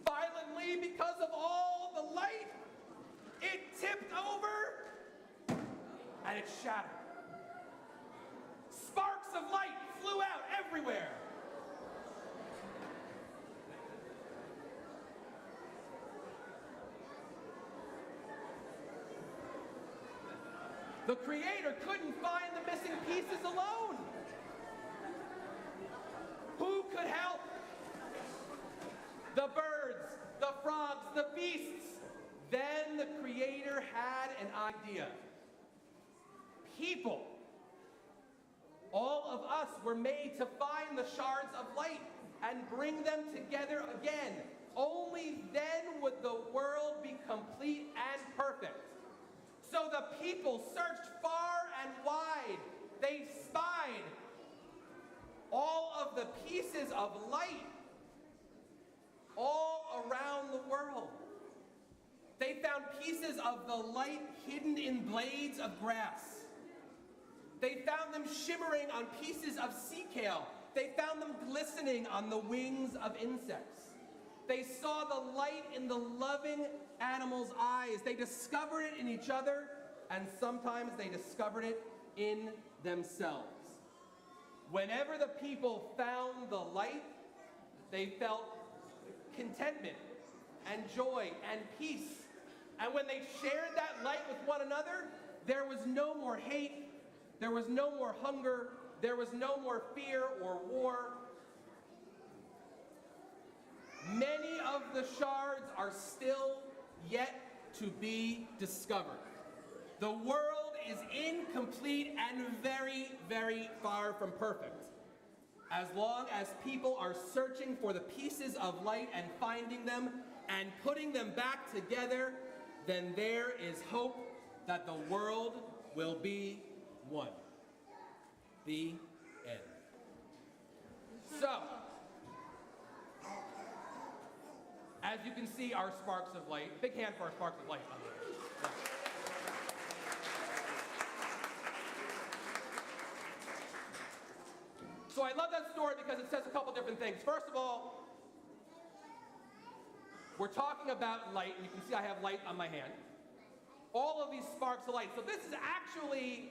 violently because of all the light. It tipped over and it shattered. Sparks of light flew out everywhere. The Creator couldn't find the missing pieces alone. Who could help? The birds, the frogs, the beasts. Then the Creator had an idea. People. All of us were made to find the shards of light and bring them together again. Only then would the world be complete and perfect. So the people searched far and wide. They spied all of the pieces of light all around the world. They found pieces of the light hidden in blades of grass. They found them shimmering on pieces of sea kale. They found them glistening on the wings of insects. They saw the light in the loving animals' eyes. They discovered it in each other, and sometimes they discovered it in themselves. Whenever the people found the light, they felt contentment and joy and peace. And when they shared that light with one another, there was no more hate, there was no more hunger, there was no more fear or war. Many of the shards are still yet to be discovered. The world is incomplete and very, very far from perfect. As long as people are searching for the pieces of light and finding them and putting them back together, then there is hope that the world will be one. The end. So, as you can see, our sparks of light. Big hand for our sparks of light. Yeah. So I love that story because it says a couple different things. First of all, we're talking about light, and you can see I have light on my hand. All of these sparks of light. So this is actually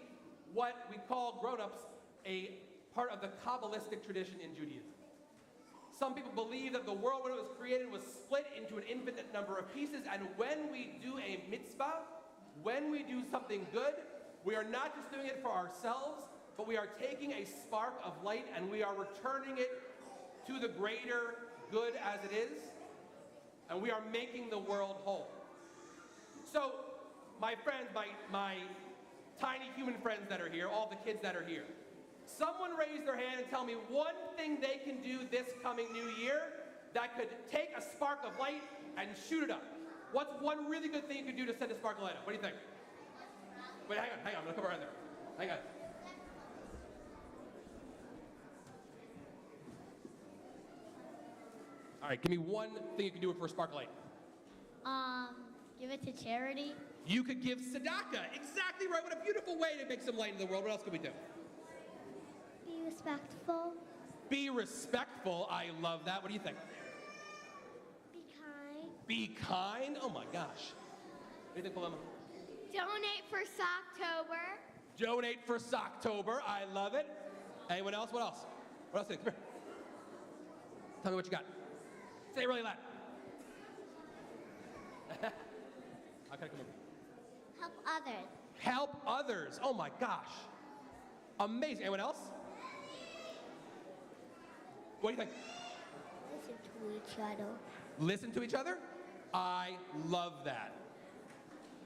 what we call grown-ups a part of the Kabbalistic tradition in Judaism. Some people believe that the world, when it was created, was split into an infinite number of pieces, and when we do a mitzvah, when we do something good, we are not just doing it for ourselves, but we are taking a spark of light and we are returning it to the greater good as it is, and we are making the world whole. So, my friends, my tiny human friends that are here, all the kids that are here, someone raise their hand and tell me one thing they can do this coming new year that could take a spark of light and shoot it up. What's one really good thing you could do to send a spark of light up? What do you think? Wait, hang on, I'm gonna come around there. Hang on. All right, give me one thing you can do for a spark of light. Give it to charity. You could give tzedakah. Exactly right. What a beautiful way to make some light in the world. What else could we do? Be respectful. Be respectful. I love that. What do you think? Be kind. Be kind? Oh my gosh. What do you think, Paloma? Donate for Socktober. Donate for Socktober. I love it. Anyone else? What else? What else? Come here. Tell me what you got. Say it really loud. How can I come over? Help others. Help others. Oh my gosh. Amazing. Anyone else? What do you think? Listen to each other. Listen to each other? I love that.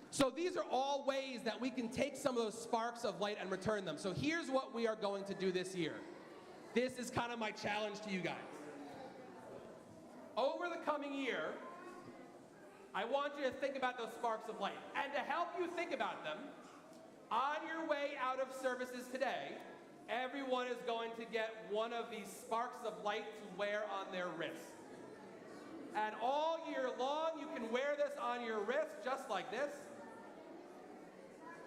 So these are all ways that we can take some of those sparks of light and return them. So here's what we are going to do this year. This is kind of my challenge to you guys. Over the coming year, I want you to think about those sparks of light. And to help you think about them, on your way out of services today, everyone is going to get one of these sparks of light to wear on their wrist. And all year long, you can wear this on your wrist just like this.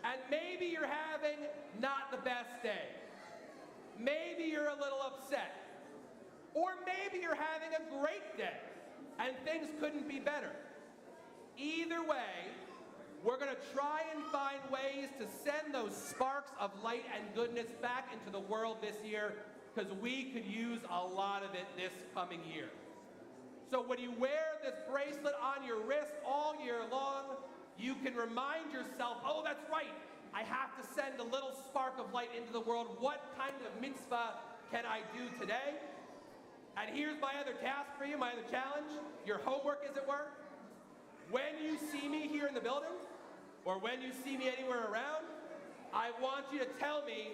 And maybe you're having not the best day. Maybe you're a little upset. Or maybe you're having a great day and things couldn't be better. Either way, we're going to try and find ways to send those sparks of light and goodness back into the world this year, because we could use a lot of it this coming year. So when you wear this bracelet on your wrist all year long, you can remind yourself, oh, that's right, I have to send a little spark of light into the world. What kind of mitzvah can I do today? And here's my other task for you, my other challenge. Your homework is at work. When you see me here in the building, or when you see me anywhere around, I want you to tell me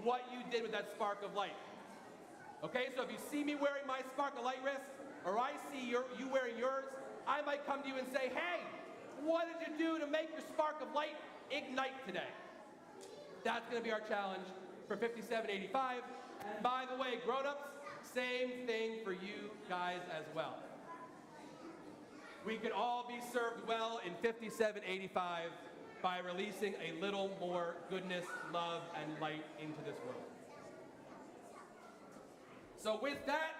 what you did with that spark of light. Okay, so if you see me wearing my spark of light wrist, or I see you wearing yours, I might come to you and say, hey, what did you do to make your spark of light ignite today? That's going to be our challenge for 5785. And by the way, grown-ups, same thing for you guys as well. We can all be served well in 5785 by releasing a little more goodness, love, and light into this world. So with that,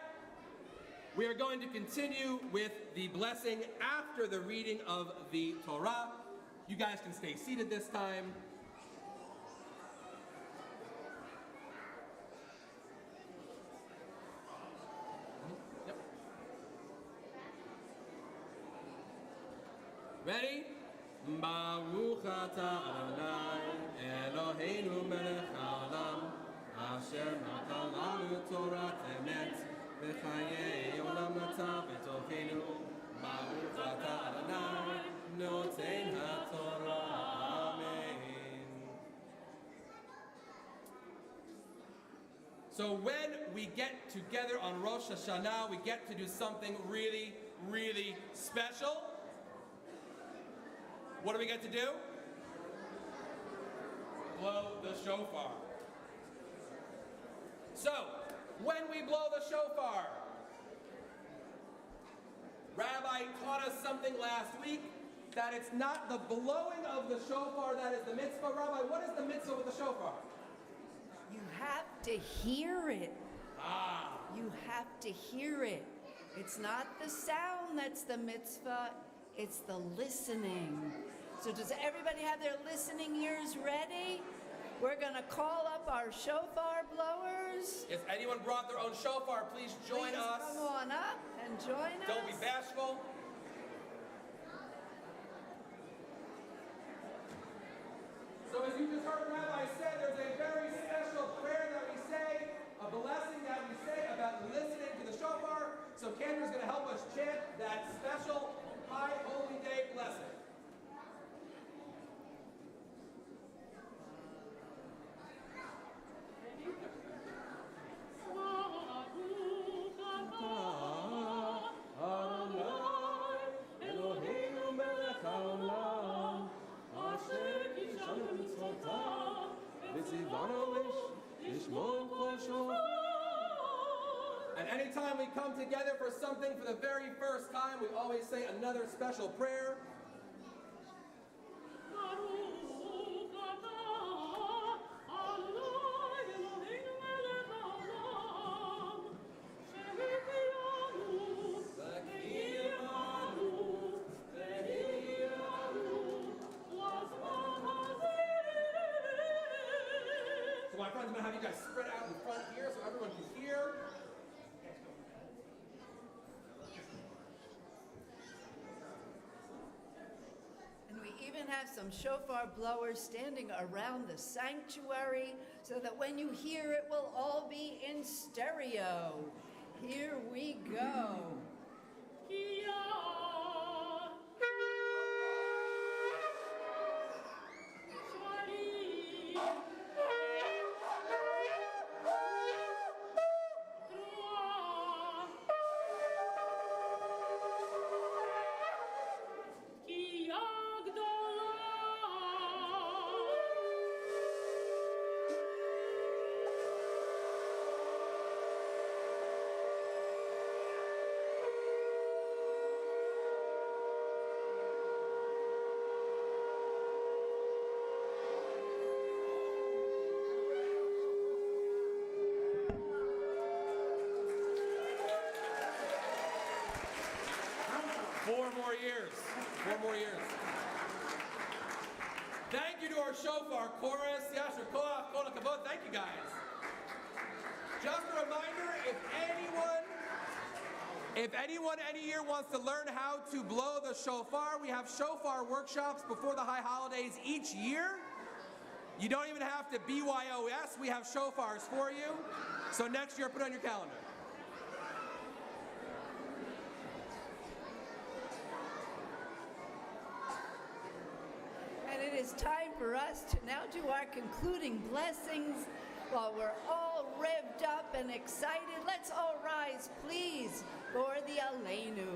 we are going to continue with the blessing after the reading of the Torah. You guys can stay seated this time. Yep. Ready? Baruch atah Adonai Eloheinu melech haolam asher natan lanu torat emet v'chayei olam atah b'tochenu Baruch atah Adonai noten haTorah. Amen. So when we get together on Rosh Hashanah, we get to do something really, really special. What do we get to do? Blow the shofar. So, when we blow the shofar, Rabbi taught us something last week, that it's not the blowing of the shofar that is the mitzvah. Rabbi, what is the mitzvah with the shofar? You have to hear it. Ah. You have to hear it. It's not the sound that's the mitzvah, it's the listening. So does everybody have their listening ears ready? We're going to call up our shofar blowers. If anyone brought their own shofar, please join us. Come on up and join us. Don't be bashful. So as you just heard Rabbi say, there's a very special prayer that we say, a blessing that we say about listening to the shofar. So Kendra's going to help us chant that special High Holy Day blessing. And anytime we come together for something for the very first time, we always say another special prayer. So my friends, I'm going to have you guys spread out in front here so everyone can hear. And we even have some shofar blowers standing around the sanctuary so that when you hear it, will all be in stereo. Here we go. years. 4 more years. Thank you to our shofar chorus. Yasher koach, kol hakavod. Thank you guys. Just a reminder, if anyone any year wants to learn how to blow the shofar, we have shofar workshops before the high holidays each year. You don't even have to BYOS. We have shofars for you. So next year, put it on your calendar. And it is time for us to now do our concluding blessings. While we're all revved up and excited, let's all rise, please, for the Aleinu.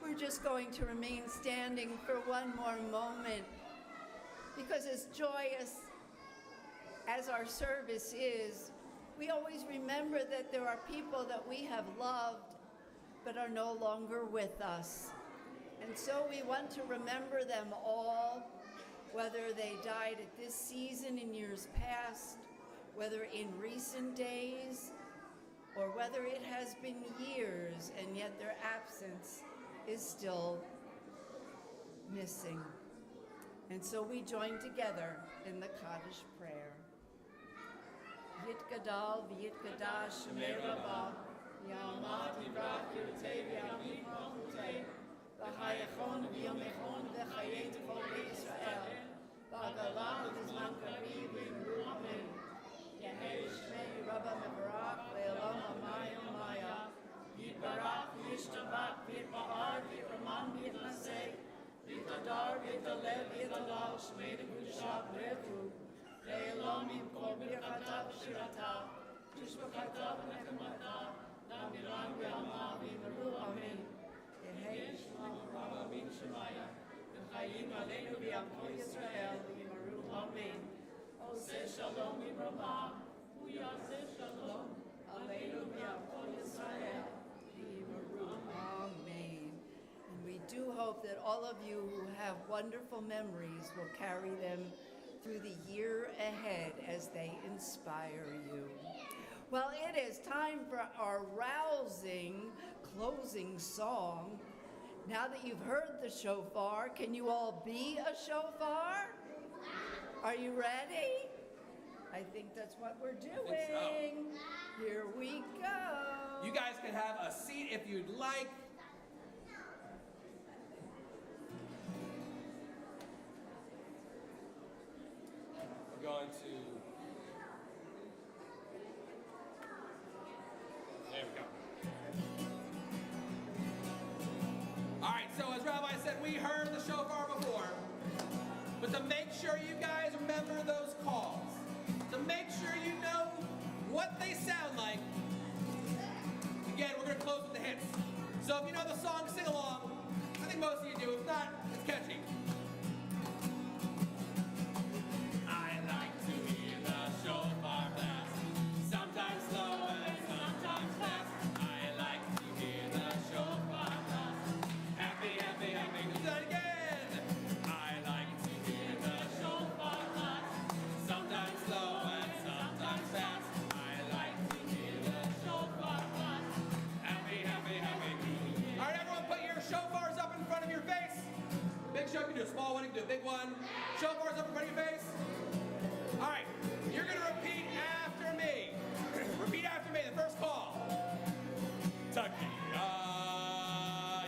We're just going to remain standing for one more moment, because as joyous as our service is, we always remember that there are people that we have loved but are no longer with us. And so we want to remember them all, whether they died at this season in years past, whether in recent days, or whether it has been years and yet their absence is still missing. And so we join together in the Kaddish prayer. Yitgadal v'yitgadash shemei Rabbah, Ya'amad yivrach yirtei v'yamid malchutei, v'hayachon v'yomechon v'chayei t'chol Yisrael, v'agalah v'zman kariv v'imru amen. Yehei shmei Rabbah mevarach le'olam hamayim maya. Yitbarach v'yishtabach v'yitba'ar v'yitраman v'yitnaseh, v'yitadar v'yitalev v'yitalal shmei t'gudashah v'revu, le'olam im kol birchatav v'shiratav, tishbachatav v'nechematav, namiran v'yama v'yimaru amen. Yehei shema Rabbah min shemaya, v'chayim aleinu v'yamko Yisrael v'yimaru amen. Oseh shalom im Rabbah, u'yaseh shalom aleinu v'yamko Yisrael. Amen. And we do hope that all of you who have wonderful memories will carry them through the year ahead as they inspire you. Well, it is time for our rousing closing song. Now that you've heard the shofar, can you all be a shofar? Are you ready? I think that's what we're doing. So. Here we go. You guys can have a seat if you'd like. We're going to... There we go. All right, so as Rabbi said, we heard the shofar before. But to make sure you guys remember those calls, to make sure you know what they sound like, again, we're going to close with the hits. So if you know the song, sing along. I think most of you do. If not, it's catchy. I like to hear the shofar blast, sometimes slow and sometimes fast. I like to hear the shofar blast. Happy, happy, happy. Do that again. I like to hear the shofar blast, sometimes slow and sometimes fast. I like to hear the shofar blast. Happy, happy, happy. All right, everyone. show. You can do a small one, you can do a big one. Shofars up in front of your face. All right, you're gonna repeat after me. Repeat after me, the first call. Tucky,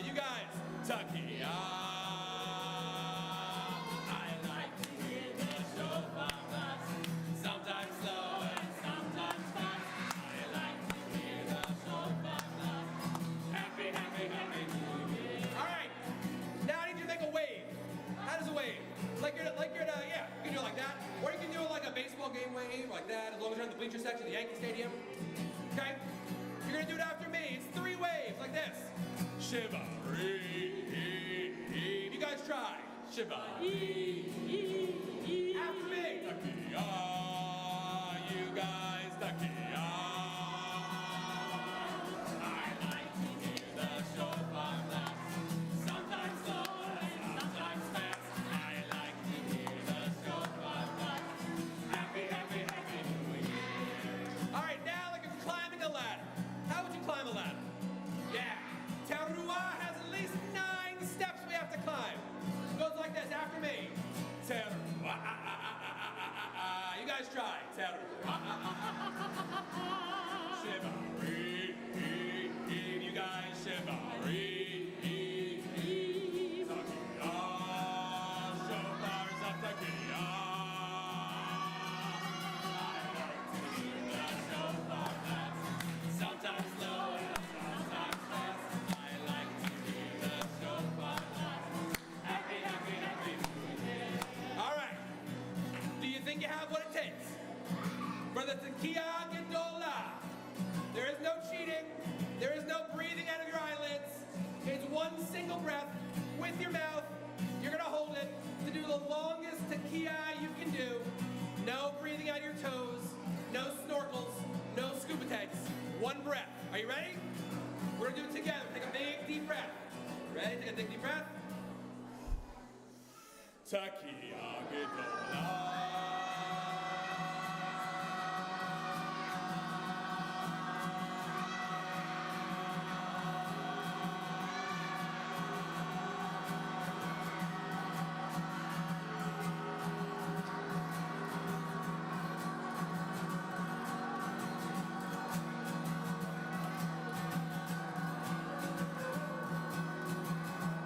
you guys, Tucky, I like to hear the shofar blast. Sometimes slow and sometimes fast. I like to hear the shofar blast. Happy, happy, happy New Year. All right, now I need you to make a wave. How does a wave? Like you're yeah, you can do it like that. Or you can do it like a baseball game wave, like that, as long as you're in the bleacher section of the Yankee Stadium. Okay? You're gonna do it after me. It's 3 waves, like this. Shiva, you guys try. Shiva, after me. Takia, you guys, Takia. I like to hear the shofar blast. Sometimes slow and sometimes fast. I like to hear the shofar blast. Happy, happy, happy New Year. All right, now like you're climbing a ladder. How would you climb a ladder? Yeah. Teruah has at least 9 steps we have to climb. It goes like this after me. Teruah. You guys try. Teruah. Shiva. You guys shiva. Shofars up Takia. I like to hear the shofar blast. Sometimes slow and sometimes fast. I like to hear the shofar blast. Happy, happy, happy New Year. All right. Do you think you have what it takes? Brother Takia Gedola. There is no cheating. There is no breathing out of your eyelids. It's one single breath with your mouth. You're going to hold it to do the longest Takia you can do. No breathing out your toes. No snorkels. No scuba tanks. One breath. Are you ready? We're going to do it together. Take a big, deep breath. Ready? Take a big, deep breath. Takia Gedola.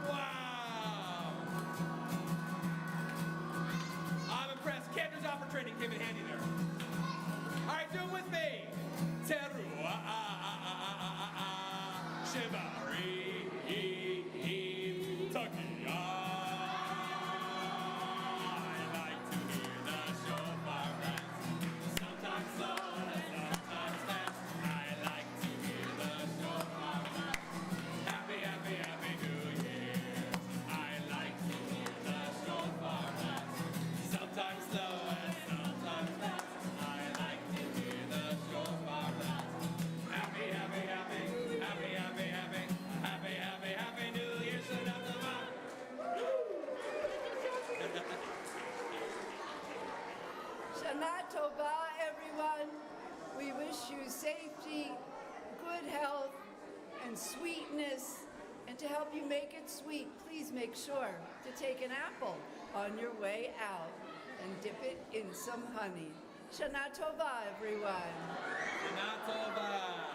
Wow! I'm impressed. Cantor's offer training came in handy there. All right, do it with me. Teruah, Shivari, Takia. I like to hear the shofar blast. Sometimes slow and sometimes fast. I like to hear the shofar blast. Happy, happy, happy New Year. I like to hear the shofar blast. Sometimes slow and sometimes fast. I like to hear the shofar blast. Happy, happy, happy, happy, happy, happy, happy, happy, happy New Year. Shana Tova. Shana Tova, everyone. We wish you safety, good health, and sweetness. And to help you make it sweet, please make sure to take an apple on your way out and dip it in some honey. Shana Tova, everyone. Shana Tova.